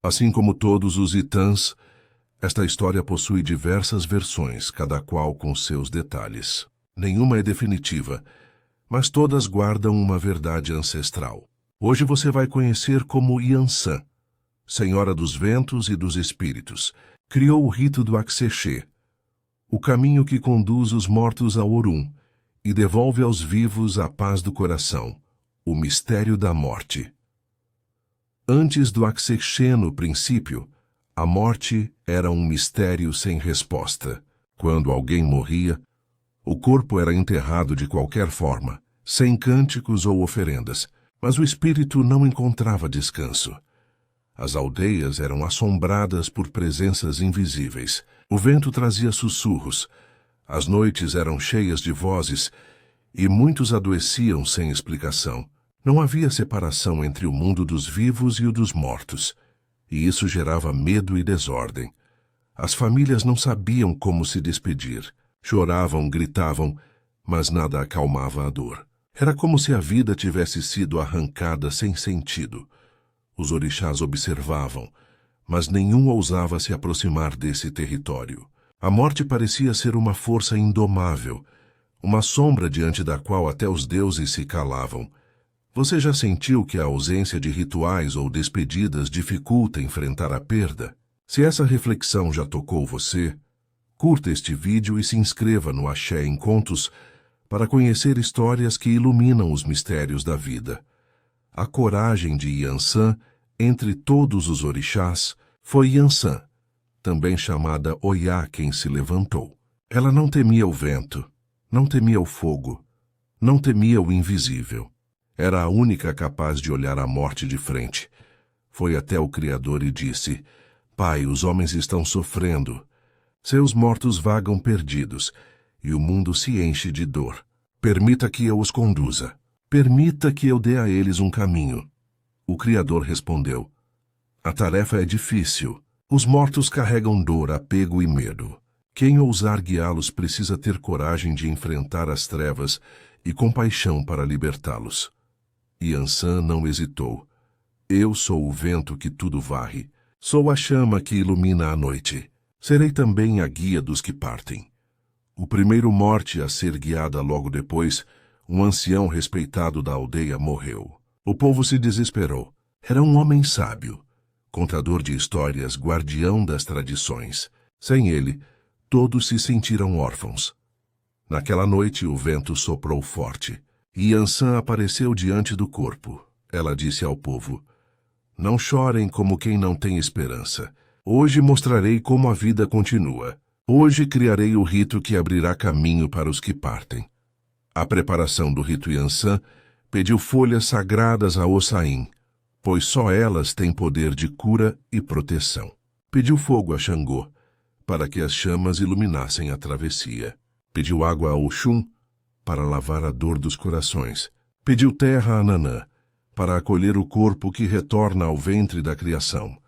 Assim como todos os Itãs, esta história possui diversas versões, cada qual com seus detalhes. Nenhuma é definitiva, mas todas guardam uma verdade ancestral. Hoje você vai conhecer como Yansan, Senhora dos Ventos e dos Espíritos, criou o rito do Aksechê, o caminho que conduz os mortos ao Orum e devolve aos vivos a paz do coração, o mistério da morte. Antes do Aksechê, no princípio, a morte era um mistério sem resposta. Quando alguém morria, o corpo era enterrado de qualquer forma, sem cânticos ou oferendas, mas o espírito não encontrava descanso. As aldeias eram assombradas por presenças invisíveis. O vento trazia sussurros, as noites eram cheias de vozes e muitos adoeciam sem explicação. Não havia separação entre o mundo dos vivos e o dos mortos, e isso gerava medo e desordem. As famílias não sabiam como se despedir. Choravam, gritavam, mas nada acalmava a dor. Era como se a vida tivesse sido arrancada sem sentido. Os orixás observavam, mas nenhum ousava se aproximar desse território. A morte parecia ser uma força indomável, uma sombra diante da qual até os deuses se calavam. Você já sentiu que a ausência de rituais ou despedidas dificulta enfrentar a perda? Se essa reflexão já tocou você, curta este vídeo e se inscreva no Axé em Contos para conhecer histórias que iluminam os mistérios da vida. A coragem de Yansan, entre todos os orixás, foi Yansan, também chamada Oyá, quem se levantou. Ela não temia o vento, não temia o fogo, não temia o invisível. Era a única capaz de olhar a morte de frente. Foi até o Criador e disse: Pai, os homens estão sofrendo. Seus mortos vagam perdidos, e o mundo se enche de dor. Permita que eu os conduza. Permita que eu dê a eles um caminho. O Criador respondeu: A tarefa é difícil. Os mortos carregam dor, apego e medo. Quem ousar guiá-los precisa ter coragem de enfrentar as trevas e compaixão para libertá-los. Yansan não hesitou. Eu sou o vento que tudo varre. Sou a chama que ilumina a noite. Serei também a guia dos que partem. O primeiro morte a ser guiada logo depois, um ancião respeitado da aldeia morreu. O povo se desesperou. Era um homem sábio, contador de histórias, guardião das tradições. Sem ele, todos se sentiram órfãos. Naquela noite o vento soprou forte, e Yansan apareceu diante do corpo. Ela disse ao povo: Não chorem como quem não tem esperança. Hoje mostrarei como a vida continua. Hoje criarei o rito que abrirá caminho para os que partem. A preparação do rito Yansan pediu folhas sagradas a Ossain, pois só elas têm poder de cura e proteção. Pediu fogo a Xangô, para que as chamas iluminassem a travessia. Pediu água a Oxum, para lavar a dor dos corações. Pediu terra a Nanã, para acolher o corpo que retorna ao ventre da criação.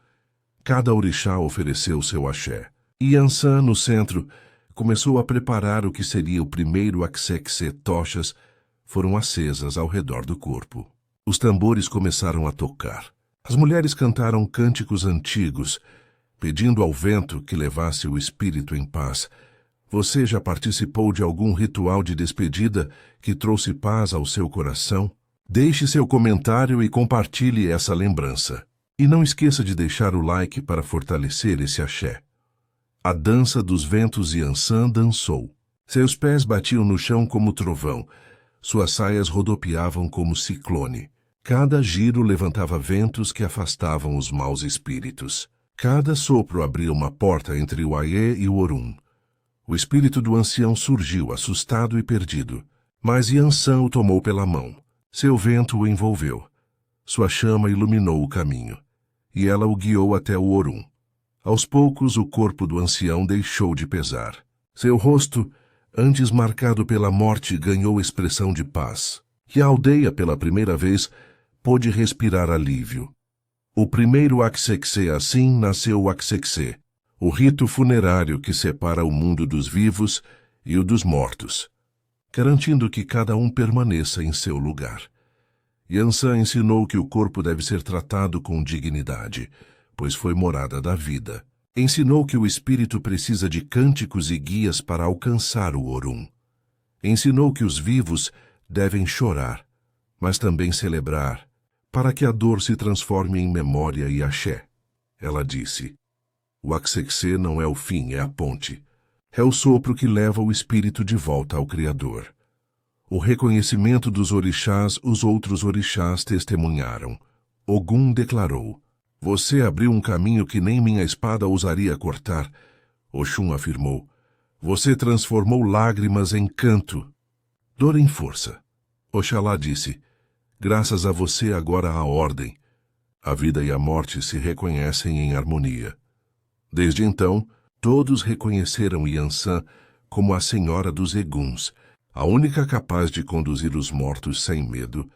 Cada orixá ofereceu seu axé. E Yansan, no centro, começou a preparar o que seria o primeiro Aksechê. Tochas foram acesas ao redor do corpo. Os tambores começaram a tocar. As mulheres cantaram cânticos antigos, pedindo ao vento que levasse o espírito em paz. Você já participou de algum ritual de despedida que trouxe paz ao seu coração? Deixe seu comentário e compartilhe essa lembrança. E não esqueça de deixar o like para fortalecer esse axé. A dança dos ventos. Yansan dançou. Seus pés batiam no chão como trovão. Suas saias rodopiavam como ciclone. Cada giro levantava ventos que afastavam os maus espíritos. Cada sopro abria uma porta entre o Aie e o Orum. O espírito do ancião surgiu, assustado e perdido. Mas Yansan o tomou pela mão. Seu vento o envolveu. Sua chama iluminou o caminho. E ela o guiou até o Orum. Aos poucos, o corpo do ancião deixou de pesar. Seu rosto, antes marcado pela morte, ganhou expressão de paz. E a aldeia, pela primeira vez, pôde respirar alívio. O primeiro Aksechê. Assim nasceu o Aksechê, o rito funerário que separa o mundo dos vivos e o dos mortos, garantindo que cada um permaneça em seu lugar. Yansan ensinou que o corpo deve ser tratado com dignidade, pois foi morada da vida. Ensinou que o espírito precisa de cânticos e guias para alcançar o Orum. Ensinou que os vivos devem chorar, mas também celebrar, para que a dor se transforme em memória e axé. Ela disse: o Axexê não é o fim, é a ponte. É o sopro que leva o espírito de volta ao Criador. O reconhecimento dos orixás, os outros orixás testemunharam. Ogum declarou: você abriu um caminho que nem minha espada ousaria cortar. Oxum afirmou: você transformou lágrimas em canto. Dor em força. Oxalá disse: graças a você agora há ordem. A vida e a morte se reconhecem em harmonia. Desde então, todos reconheceram Yansan como a senhora dos Eguns, a única capaz de conduzir os mortos sem medo.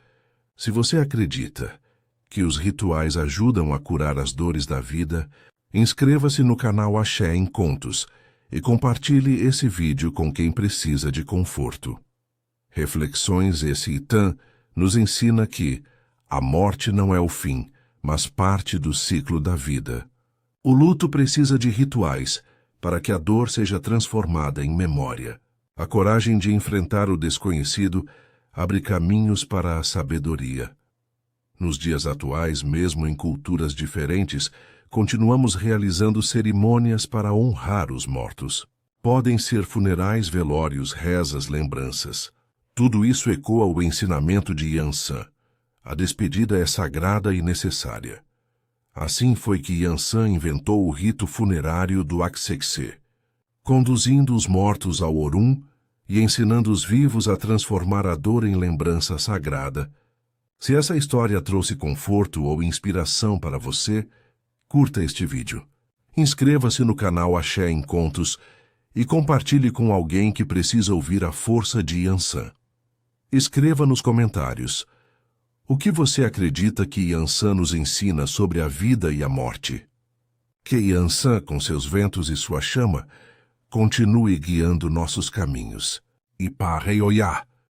Se você acredita que os rituais ajudam a curar as dores da vida, inscreva-se no canal Axé em Contos e compartilhe esse vídeo com quem precisa de conforto. Reflexões. Esse Itã nos ensina que a morte não é o fim, mas parte do ciclo da vida. O luto precisa de rituais para que a dor seja transformada em memória. A coragem de enfrentar o desconhecido abre caminhos para a sabedoria. Nos dias atuais, mesmo em culturas diferentes, continuamos realizando cerimônias para honrar os mortos. Podem ser funerais, velórios, rezas, lembranças. Tudo isso ecoa o ensinamento de Yansan. A despedida é sagrada e necessária. Assim foi que Yansan inventou o rito funerário do Axexê, conduzindo os mortos ao Orum e ensinando os vivos a transformar a dor em lembrança sagrada. Se essa história trouxe conforto ou inspiração para você, curta este vídeo. Inscreva-se no canal Axé em Contos e compartilhe com alguém que precisa ouvir a força de Yansan. Escreva nos comentários: o que você acredita que Yansan nos ensina sobre a vida e a morte? Que Yansan, com seus ventos e sua chama, continue guiando nossos caminhos. Ipa Reioiá.